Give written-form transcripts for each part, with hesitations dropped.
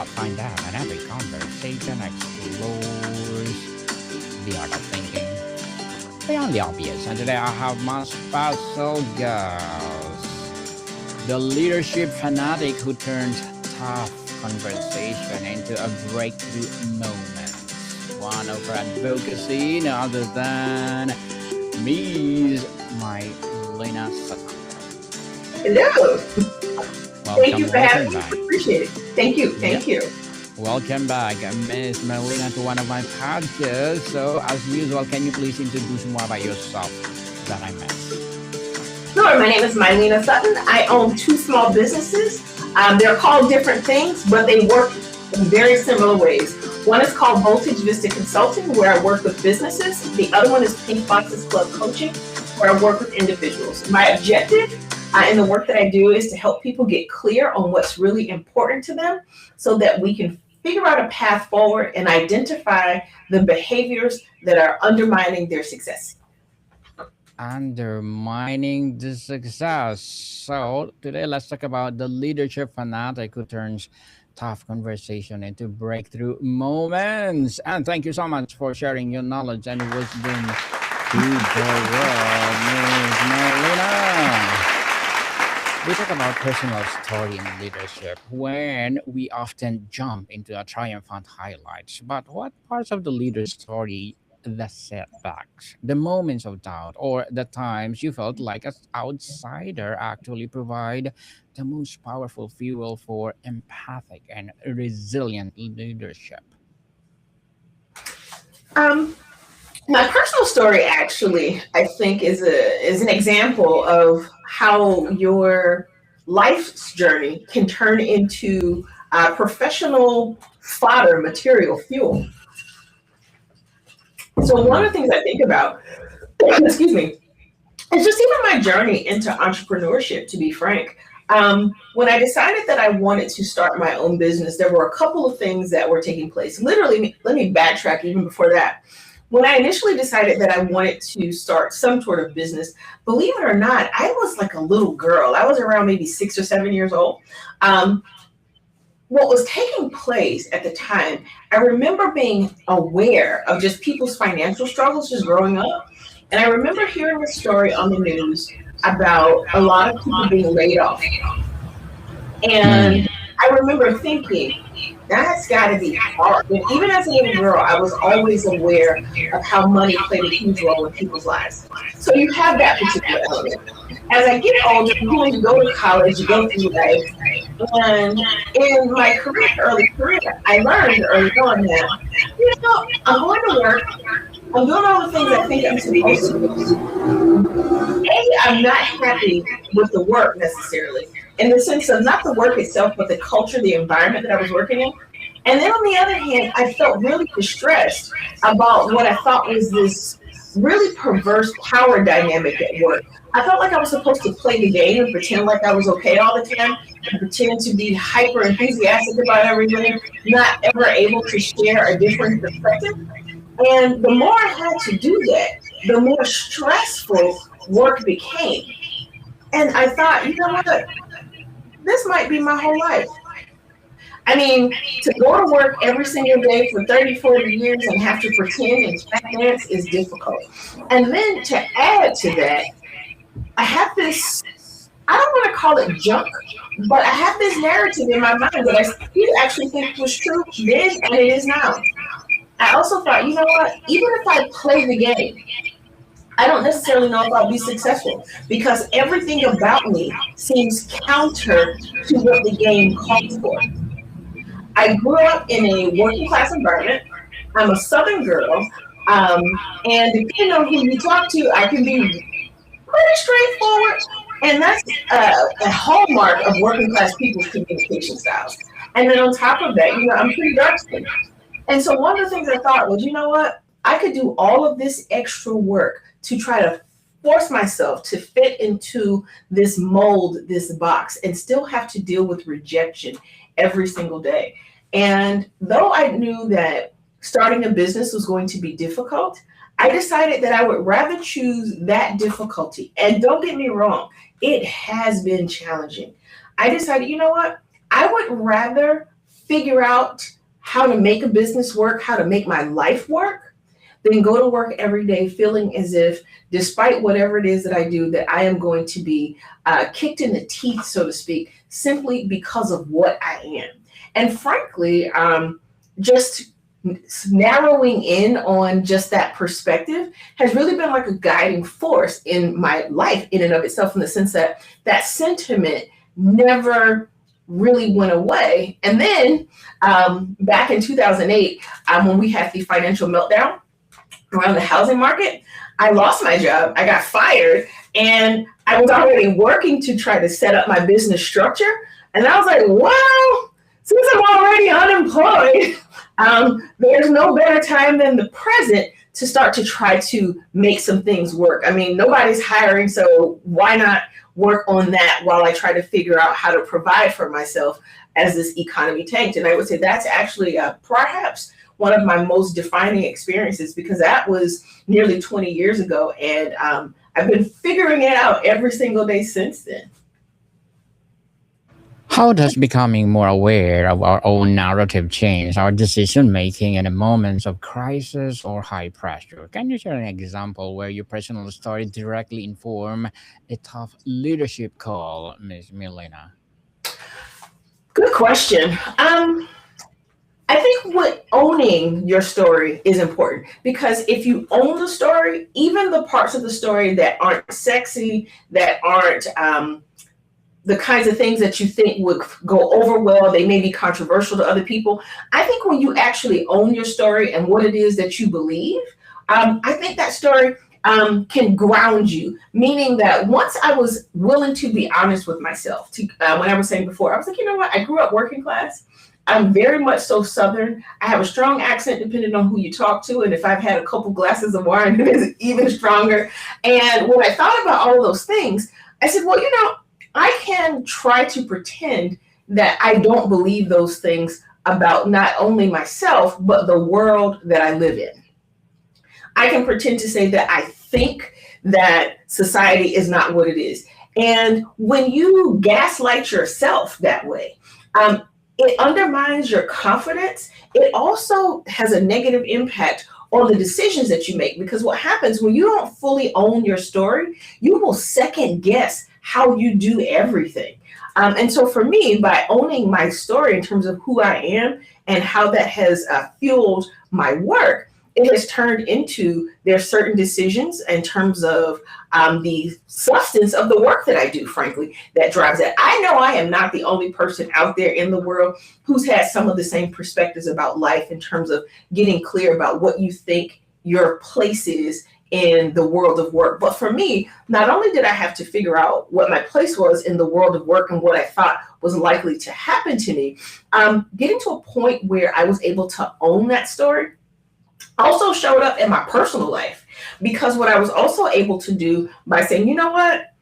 find out, and every conversation explores the art of thinking beyond the obvious. And today I have my special guest, the leadership fanatic who turns tough conversation into a breakthrough moment. One of her advocacy, no other than Ms. Mylena Sutto. Hello. Thank you Welcome, for having welcome me. back. Appreciate it. Thank you. Yep. Thank you. Welcome back, Miss Mylena, to one of my podcasts. So, as usual, can you please introduce more about yourself that I missed? Sure. My name is Mylena Sutton. I own two small businesses. They're called different things, but they work in very similar ways. One is called Voltage Vista Consulting, where I work with businesses. The other one is Pink Boxes Club Coaching, where I work with individuals. My objective in the work that I do is to help people get clear on what's really important to them so that we can figure out a path forward and identify the behaviors that are undermining their success. Undermining the success. So, today let's talk about the leadership fanatic who turns tough conversation into breakthrough moments. And thank you so much for sharing your knowledge and wisdom to the world, Ms. Mylena. We talk about personal story in leadership when we often jump into a triumphant highlights. But what parts of the leader's story, the setbacks, the moments of doubt, or the times you felt like an outsider actually provide the most powerful fuel for empathic and resilient leadership? Um, my personal story actually, I think, is an example of how your life's journey can turn into professional fodder material fuel. So one of the things I think about, excuse me, it's just even my journey into entrepreneurship, to be frank. When I decided that I wanted to start my own business, there were a couple of things that were taking place. Literally, let me backtrack even before that. When I initially decided that I wanted to start some sort of business, believe it or not, I was like a little girl. I was around maybe 6 or 7 years old. Um, what was taking place at the time, I remember being aware of just people's financial struggles just growing up. And I remember hearing a story on the news about a lot of people being laid off. And Mm. I remember thinking, that's got to be hard. And even as a little girl, I was always aware of how money played a huge role in people's lives. So you have that particular element. As I get older, you go to college, you go through life. And in my career, early career, I learned early on that, I'm going to work, I'm doing all the things I think I'm supposed to do. I'm not happy with the work necessarily, in the sense of not the work itself, but the culture, the environment that I was working in. And then on the other hand, I felt really distressed about what I thought was this really perverse power dynamic at work. I felt like I was supposed to play the game and pretend like I was okay all the time, and pretend to be hyper enthusiastic about everything, not ever able to share a different perspective. And the more I had to do that, the more stressful work became. And I thought, you know what? This might be my whole life. I mean, to go to work every single day for 30, 40 years and have to pretend and tap dance is difficult. And then to add to that, I have this, I don't want to call it junk, but I have this narrative in my mind that I still actually think was true then and it is now. I also thought, you know what? Even if I play the game, I don't necessarily know if I'll be successful because everything about me seems counter to what the game calls for. I grew up in a working class environment. I'm a Southern girl. And depending on who you talk to, I can be pretty straightforward. And that's a hallmark of working class people's communication styles. And then on top of that, I'm pretty dark skinned. And so one of the things I thought was, you know what? I could do all of this extra work to try to force myself to fit into this mold, this box, and still have to deal with rejection every single day. And though I knew that starting a business was going to be difficult, I decided that I would rather choose that difficulty. And don't get me wrong, it has been challenging. I decided, you know what? I would rather figure out how to make a business work, how to make my life work, then go to work every day feeling as if, despite whatever it is that I do, that I am going to be kicked in the teeth, so to speak, simply because of what I am. And frankly, just narrowing in on just that perspective has really been like a guiding force in my life in and of itself, in the sense that that sentiment never really went away. And then back in 2008, when we had the financial meltdown around the housing market, I lost my job. I got fired, and I was already working to try to set up my business structure. And I was like, well, since I'm already unemployed, there's no better time than the present to start to try to make some things work. I mean, nobody's hiring, so why not work on that while I try to figure out how to provide for myself as this economy tanked? And I would say that's actually perhaps one of my most defining experiences, because that was nearly 20 years ago. And I've been figuring it out every single day since then. How does becoming more aware of our own narrative change our decision making in the moments of crisis or high pressure? Can you share an example where your personal story directly informed a tough leadership call, Miss Milena? Good question. I think what owning your story is important, because if you own the story, even the parts of the story that aren't sexy, that aren't the kinds of things that you think would go over well, they may be controversial to other people. I think when you actually own your story and what it is that you believe, I think that story can ground you. Meaning that once I was willing to be honest with myself, when I was saying before, I was like, you know what, I grew up working class. I'm very much so Southern. I have a strong accent depending on who you talk to. And if I've had a couple glasses of wine, it's even stronger. And when I thought about all of those things, I said, well, I can try to pretend that I don't believe those things about not only myself, but the world that I live in. I can pretend to say that I think that society is not what it is. And when you gaslight yourself that way, it undermines your confidence. It also has a negative impact on the decisions that you make, because what happens when you don't fully own your story, you will second guess how you do everything. And so for me, by owning my story in terms of who I am and how that has fueled my work, it has turned into there's certain decisions in terms of the substance of the work that I do, frankly, that drives it. I know I am not the only person out there in the world who's had some of the same perspectives about life in terms of getting clear about what you think your place is in the world of work. But for me, not only did I have to figure out what my place was in the world of work and what I thought was likely to happen to me, getting to a point where I was able to own that story also showed up in my personal life. Because what I was also able to do by saying, you know what,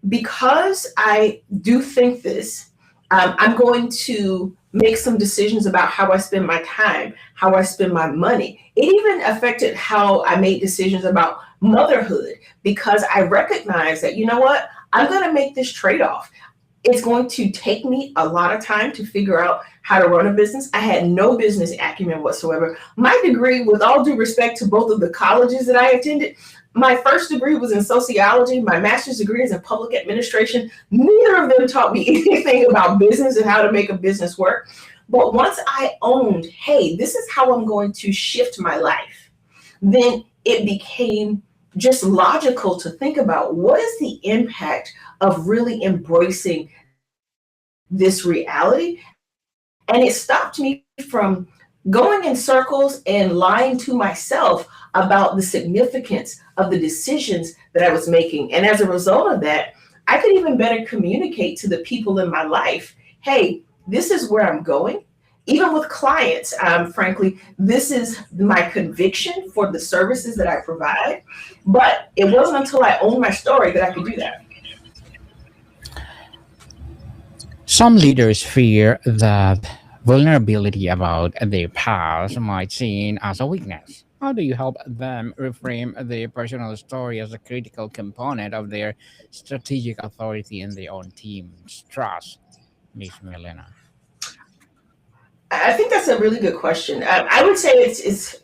because I do think this, I'm going to make some decisions about how I spend my time, how I spend my money. It even affected how I made decisions about motherhood, because I recognize that, you know what, I'm going to make this trade-off. It's going to take me a lot of time to figure out how to run a business. I had no business acumen whatsoever. My degree, with all due respect to both of the colleges that I attended, my first degree was in sociology. My master's degree is in public administration. Neither of them taught me anything about business and how to make a business work. But once I owned, hey, this is how I'm going to shift my life, then it became just logical to think about what is the impact of really embracing this reality. And it stopped me from going in circles and lying to myself about the significance of the decisions that I was making. And as a result of that, I could even better communicate to the people in my life, hey, this is where I'm going. Even with clients, frankly, this is my conviction for the services that I provide. But it wasn't until I owned my story that I could do that. Some leaders fear that vulnerability about their past might seen as a weakness. How do you help them reframe their personal story as a critical component of their strategic authority in their own team's trust, Miss Milena? I think that's a really good question. I would say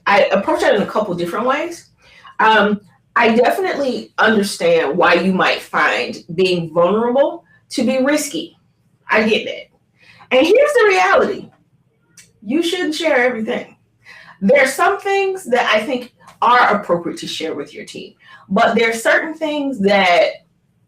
I approach that in a couple different ways. Um, I definitely understand why you might find being vulnerable to be risky. I get that. And here's the reality: you shouldn't share everything. There are some things that I think are appropriate to share with your team, but there are certain things that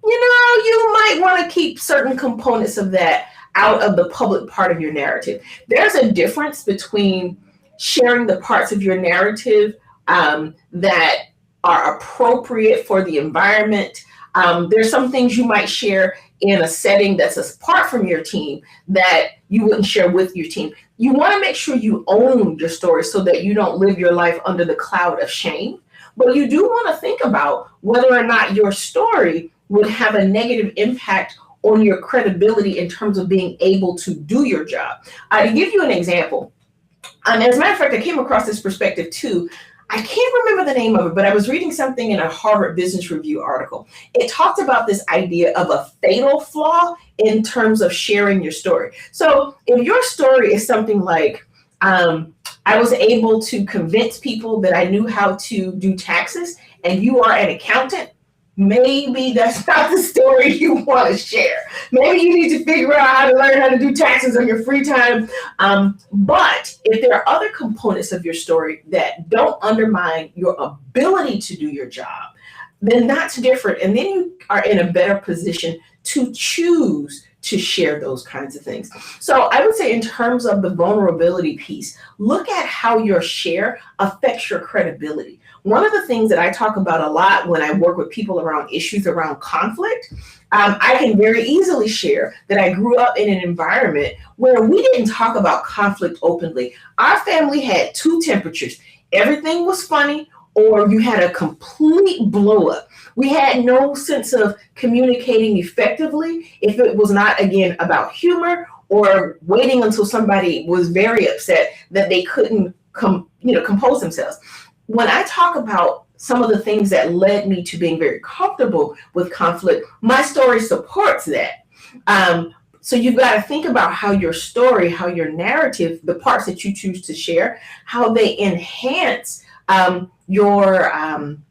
you might want to keep certain components of that out of the public part of your narrative. There's a difference between sharing the parts of your narrative that are appropriate for the environment. There's some things you might share in a setting that's apart from your team that you wouldn't share with your team. You want to make sure you own your story so that you don't live your life under the cloud of shame. But you do want to think about whether or not your story would have a negative impact on your credibility in terms of being able to do your job. To give you an example, as a matter of fact, I came across this perspective too. I can't remember the name of it, but I was reading something in a Harvard Business Review article. It talked about this idea of a fatal flaw in terms of sharing your story. So if your story is something like, I was able to convince people that I knew how to do taxes, and you are an accountant, maybe that's not the story you want to share. Maybe you need to figure out how to learn how to do taxes on your free time. But if there are other components of your story that don't undermine your ability to do your job, then that's different. And then you are in a better position to choose to share those kinds of things. So I would say in terms of the vulnerability piece, look at how your share affects your credibility. One of the things that I talk about a lot when I work with people around issues around conflict, I can very easily share that I grew up in an environment where we didn't talk about conflict openly. Our family had two temperatures. Everything was funny, or you had a complete blow up. We had no sense of communicating effectively if it was not, again, about humor or waiting until somebody was very upset that they couldn't compose themselves. When I talk about some of the things that led me to being very comfortable with conflict, my story supports that. So you've got to think about how your story, how your narrative, the parts that you choose to share, how they enhance your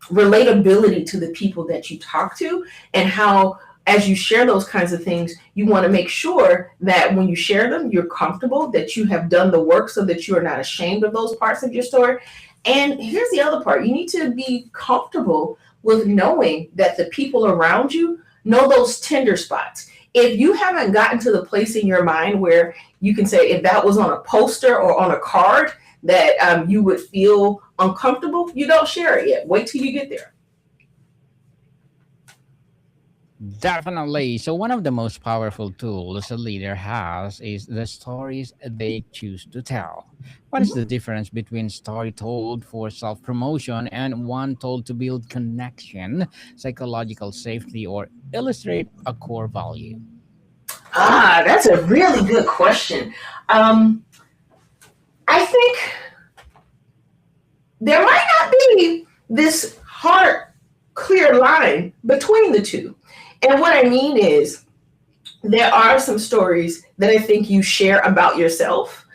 relatability to the people that you talk to, and how, as you share those kinds of things, you want to make sure that when you share them, you're comfortable, that you have done the work so that you are not ashamed of those parts of your story. And here's the other part. You need to be comfortable with knowing that the people around you know those tender spots. If you haven't gotten to the place in your mind where you can say, if that was on a poster or on a card that you would feel uncomfortable, you don't share it yet. Wait till you get there. Definitely. So, one of the most powerful tools a leader has is the stories they choose to tell. What is the Mhm. difference between story told for self promotion and one told to build connection, psychological safety, or illustrate a core value? That's a really good question. Um, I think there might not be this hard, clear line between the two. And what I mean is, there are some stories that I think you share about yourself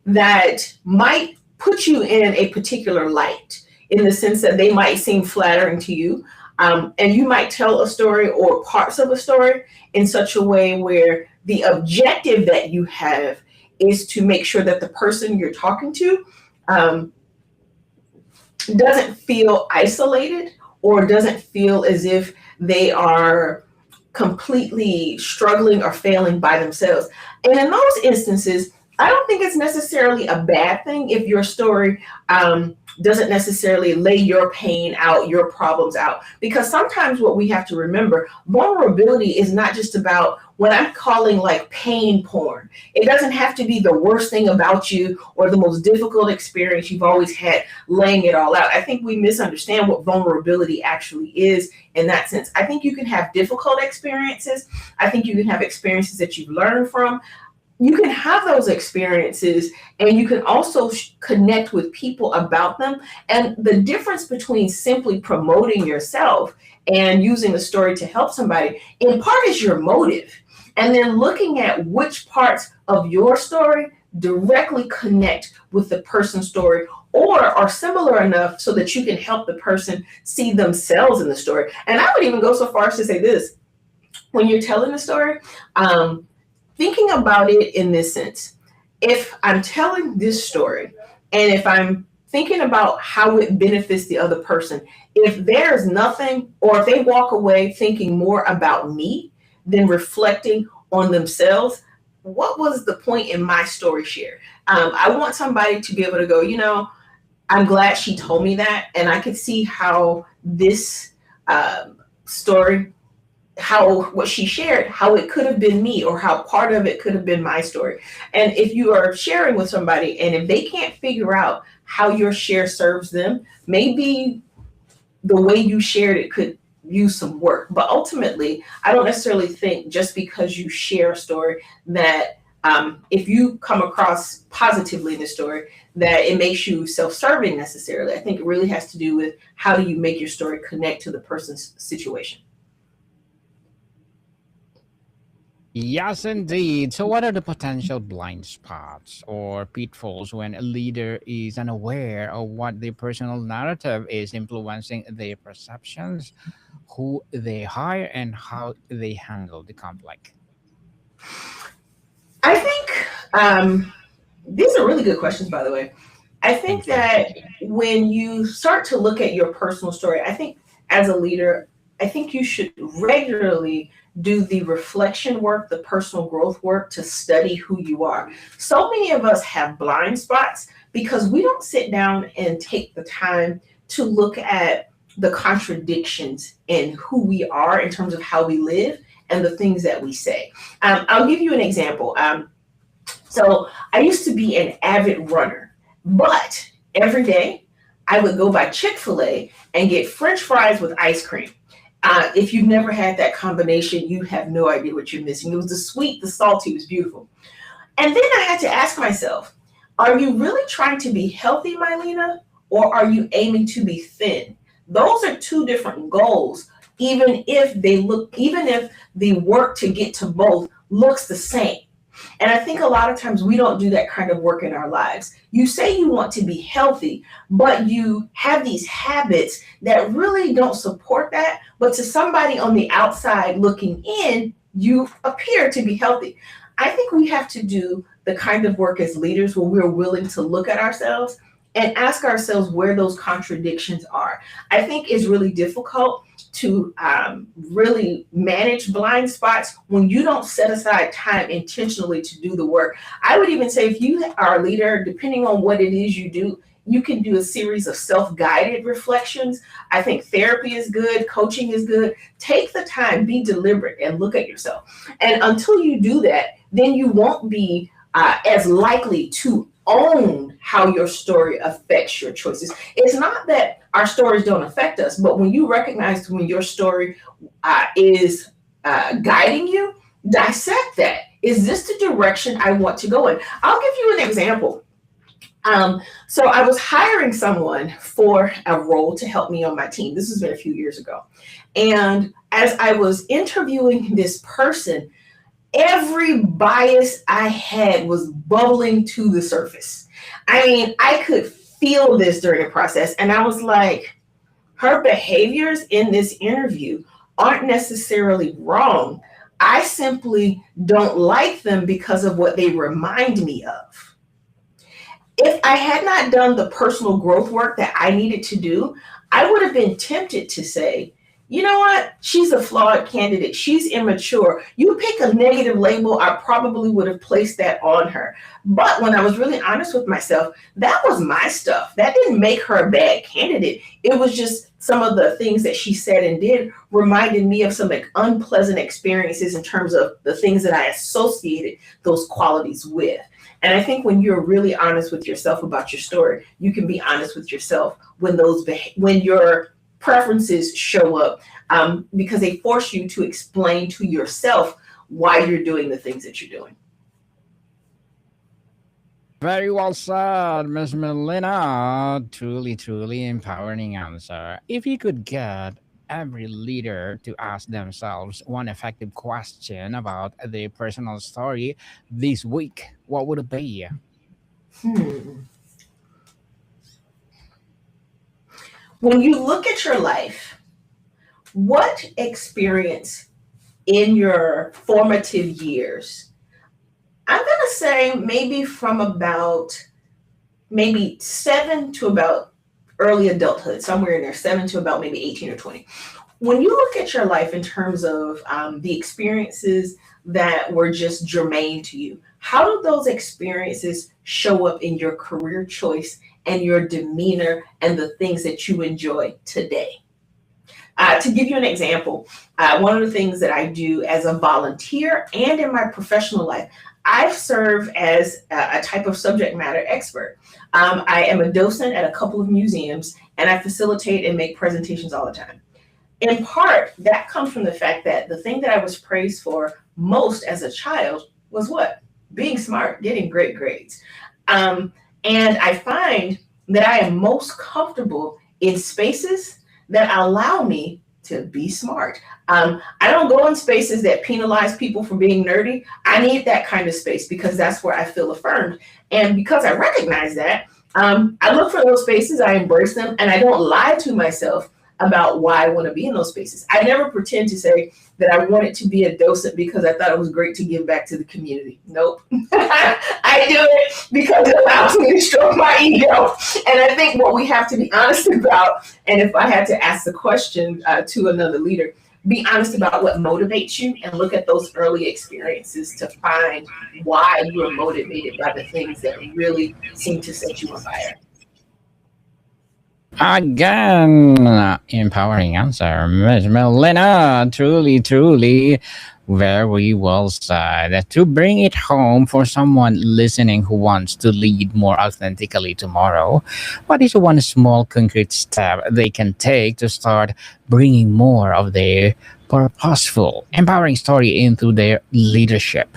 that might put you in a particular light, in the sense that they might seem flattering to you. And you might tell a story or parts of a story in such a way where the objective that you have is to make sure that the person you're talking to um, doesn't feel isolated or doesn't feel as if they are completely struggling or failing by themselves. And in those instances, I don't think it's necessarily a bad thing if your story doesn't necessarily lay your pain out, your problems out. Because sometimes what we have to remember, vulnerability is not just about what I'm calling like pain porn. It doesn't have to be the worst thing about you or the most difficult experience you've always had, laying it all out. I think we misunderstand what vulnerability actually is in that sense. I think you can have difficult experiences. I think you can have experiences that you've learned from. You can have those experiences, and you can also connect with people about them. And the difference between simply promoting yourself and using the story to help somebody, in part, is your motive. And then looking at which parts of your story directly connect with the person's story or are similar enough so that you can help the person see themselves in the story. And I would even go so far as to say this: when you're telling the story, um, thinking about it in this sense. If I'm telling this story and if I'm thinking about how it benefits the other person, if there's nothing, or if they walk away thinking more about me than reflecting on themselves, what was the point in my story share? I want somebody to be able to go, I'm glad she told me that. And I could see how this story, how what she shared, how it could have been me, or how part of it could have been my story. And if you are sharing with somebody and if they can't figure out how your share serves them, maybe the way you shared it could use some work. But ultimately, I don't necessarily think just because you share a story that if you come across positively in the story, that it makes you self-serving necessarily. I think it really has to do with how do you make your story connect to the person's situation. Yes, indeed. So, what are the potential blind spots or pitfalls when a leader is unaware of what their personal narrative is influencing their perceptions, who they hire, and how they handle the conflict? I think these are really good questions, by the way. I think Thank you. that when you start to look at your personal story, I think as a leader, I think you should regularly do the reflection work, the personal growth work to study who you are. So many of us have blind spots because we don't sit down and take the time to look at the contradictions in who we are in terms of how we live and the things that we say. I'll give you an example. So I used to be an avid runner, but every day I would go by Chick-fil-A and get French fries with ice cream. If you've never had that combination, you have no idea what you're missing. It was the sweet, the salty, it was beautiful. And then I had to ask myself, are you really trying to be healthy, Mylena, or are you aiming to be thin? Those are two different goals, even if the work to get to both looks the same. And I think a lot of times we don't do that kind of work in our lives. You say you want to be healthy, but you have these habits that really don't support that. But to somebody on the outside looking in, you appear to be healthy. I think we have to do the kind of work as leaders where we're willing to look at ourselves and ask ourselves where those contradictions are. I think it's really difficult to really manage blind spots when you don't set aside time intentionally to do the work. I would even say if you are a leader, depending on what it is you do, you can do a series of self-guided reflections. I think therapy is good, coaching is good. Take the time, be deliberate, and look at yourself. And until you do that, then you won't be as likely to own how your story affects your choices. It's not that our stories don't affect us, but when you recognize when your story is guiding you, dissect that. Is this the direction I want to go in? I'll give you an example. So I was hiring someone for a role to help me on my team. This has been a few years ago. And as I was interviewing this person, every bias I had was bubbling to the surface. I mean, I could feel this during the process. And I was like, her behaviors in this interview aren't necessarily wrong. I simply don't like them because of what they remind me of. If I had not done the personal growth work that I needed to do, I would have been tempted to say, you know what? She's a flawed candidate. She's immature. You pick a negative label, I probably would have placed that on her. But when I was really honest with myself, that was my stuff. That didn't make her a bad candidate. It was just some of the things that she said and did reminded me of some like unpleasant experiences in terms of the things that I associated those qualities with. And I think when you're really honest with yourself about your story, you can be honest with yourself when when your preferences show up, because they force you to explain to yourself why you're doing the things that you're doing. Very well said, Miss Melina. Truly, truly empowering answer. If you could get every leader to ask themselves one effective question about their personal story this week, what would it be? Hmm. When you look at your life, what experience in your formative years, I'm going to say maybe from about maybe 7 to about early adulthood, somewhere in there, 7 to about maybe 18 or 20. When you look at your life in terms of the experiences that were just germane to you, how do those experiences show up in your career choice and your demeanor and the things that you enjoy today? To give you an example, one of the things that I do as a volunteer and in my professional life, I've served as a type of subject matter expert. I am a docent at a couple of museums, and I facilitate and make presentations all the time. In part, that comes from the fact that the thing that I was praised for most as a child was what? Being smart, getting great grades. Um, and I find that I am most comfortable in spaces that allow me to be smart. I don't go in spaces that penalize people for being nerdy. I need that kind of space because that's where I feel affirmed. And because I recognize that, I look for those spaces, I embrace them, and I don't lie to myself about why I want to be in those spaces. I never pretend to say that I wanted to be a docent because I thought it was great to give back to the community. Nope. I do it because it allows me to stroke my ego. And I think what we have to be honest about, and if I had to ask the question to another leader, be honest about what motivates you and look at those early experiences to find why you are motivated by the things that really seem to set you on fire. Again, empowering answer, Miss Melina. Truly, truly, very well said. To bring it home for someone listening who wants to lead more authentically tomorrow, what is one small concrete step they can take to start bringing more of their purposeful, empowering story into their leadership?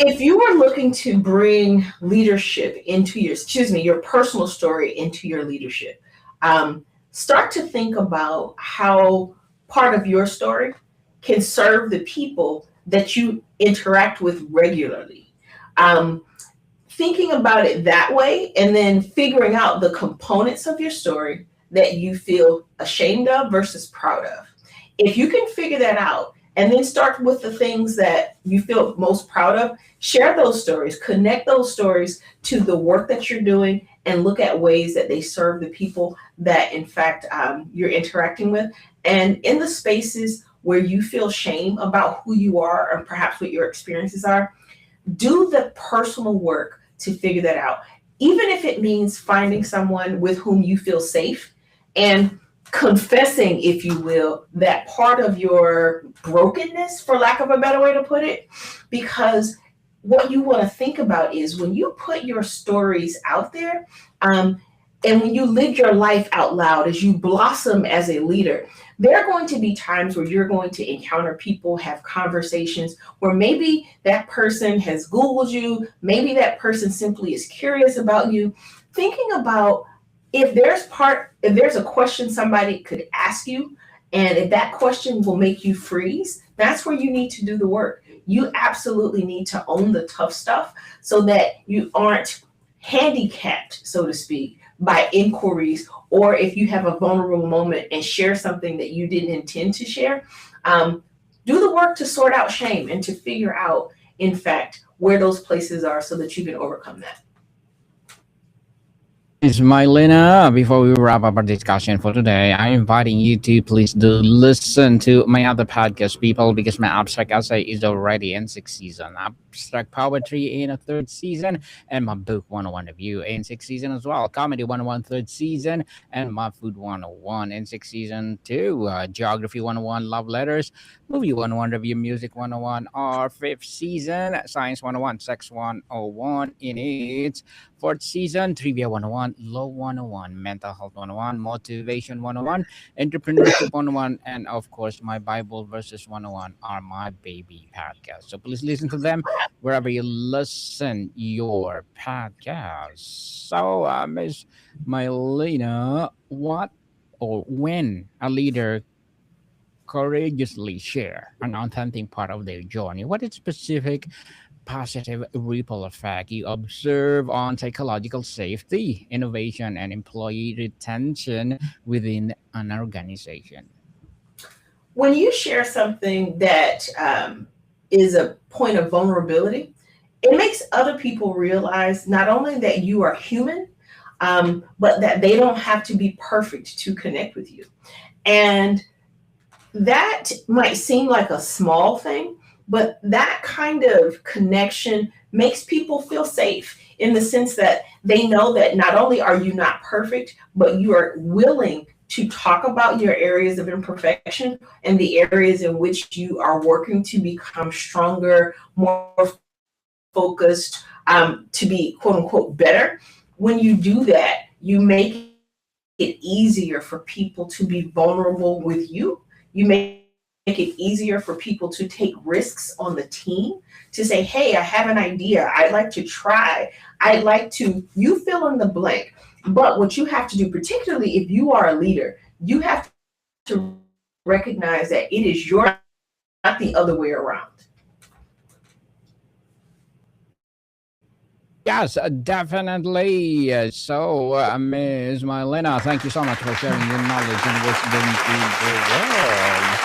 If you were looking to bring leadership into your, excuse me, your personal story into your leadership, start to think about how part of your story can serve the people that you interact with regularly. Um, Thinking about it that way and then figuring out the components of your story that you feel ashamed of versus proud of. If you can figure that out and then start with the things that you feel most proud of, share those stories, connect those stories to the work that you're doing, and look at ways that they serve the people that, in fact, you're interacting with. And in the spaces where you feel shame about who you are or perhaps what your experiences are, do the personal work to figure that out. Even if it means finding someone with whom you feel safe and confessing, if you will, that part of your brokenness, for lack of a better way to put it, because what you want to think about is when you put your stories out there, and when you live your life out loud, as you blossom as a leader, there are going to be times where you're going to encounter people, have conversations where maybe that person has Googled you, maybe that person simply is curious about you. Thinking about if there's a question somebody could ask you, and if that question will make you freeze, that's where you need to do the work. You absolutely need to own the tough stuff so that you aren't handicapped, so to speak, by inquiries, or if you have a vulnerable moment and share something that you didn't intend to share, do the work to sort out shame and to figure out, in fact, where those places are so that you can overcome that. Miss Mylena, before we wrap up our discussion for today, I'm inviting you to please do listen to my other podcast, people, because my abstract essay is already in sixth season, abstract poetry in a third season, and my book 101 review in sixth season as well, comedy 101 third season, and my food 101 in sixth season too, geography 101 love letters, movie 101 review, music 101, our fifth season, science 101, sex 101 in its fourth season, Trivia 101, Law 101, Mental Health 101, Motivation 101, Entrepreneurship 101, and of course, my Bible Verses 101 are my baby podcasts. So please listen to them wherever you listen your podcast. So, Miss Mylena, what or when a leader courageously share an authentic part of their journey, what is specific positive ripple effect you observe on psychological safety, innovation, and employee retention within an organization? When you share something that is a point of vulnerability, it makes other people realize not only that you are human, but that they don't have to be perfect to connect with you. And that might seem like a small thing, but that kind of connection makes people feel safe in the sense that they know that not only are you not perfect, but you are willing to talk about your areas of imperfection and the areas in which you are working to become stronger, more focused, to be quote unquote better. When you do that, you make it easier for people to be vulnerable with you. You make it easier for people to take risks on the team, to say, hey, I have an idea. I'd like to try. I'd like to, you fill in the blank. But what you have to do, particularly if you are a leader, you have to recognize that it is your, not the other way around. Yes, definitely. Ms. Mylena, thank you so much for sharing your knowledge and wisdom to the world.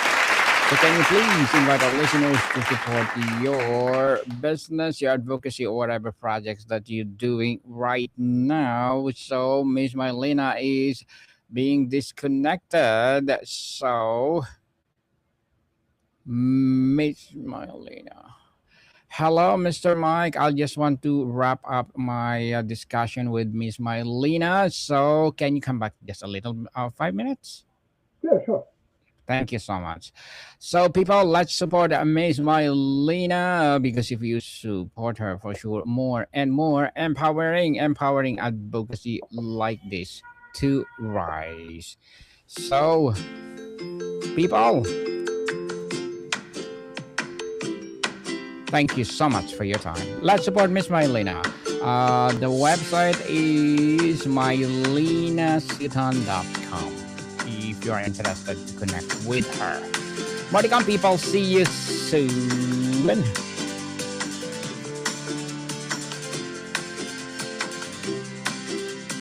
So, can you please invite our listeners to support your business, your advocacy, or whatever projects that you're doing right now? So, Ms. Mylena is being disconnected. So, Miss Mylena. Hello, Mr. Mike. I just want to wrap up my discussion with Miss Mylena. So, can you come back just a little, 5 minutes? Yeah, sure. Thank you so much. So, people, let's support Miss Mylena because if you support her, for sure, more and more empowering advocacy like this to rise. So, people, thank you so much for your time. Let's support Miss Mylena. The website is mylenasutton.com if you are interested to connect with her. Modicom people, see you soon.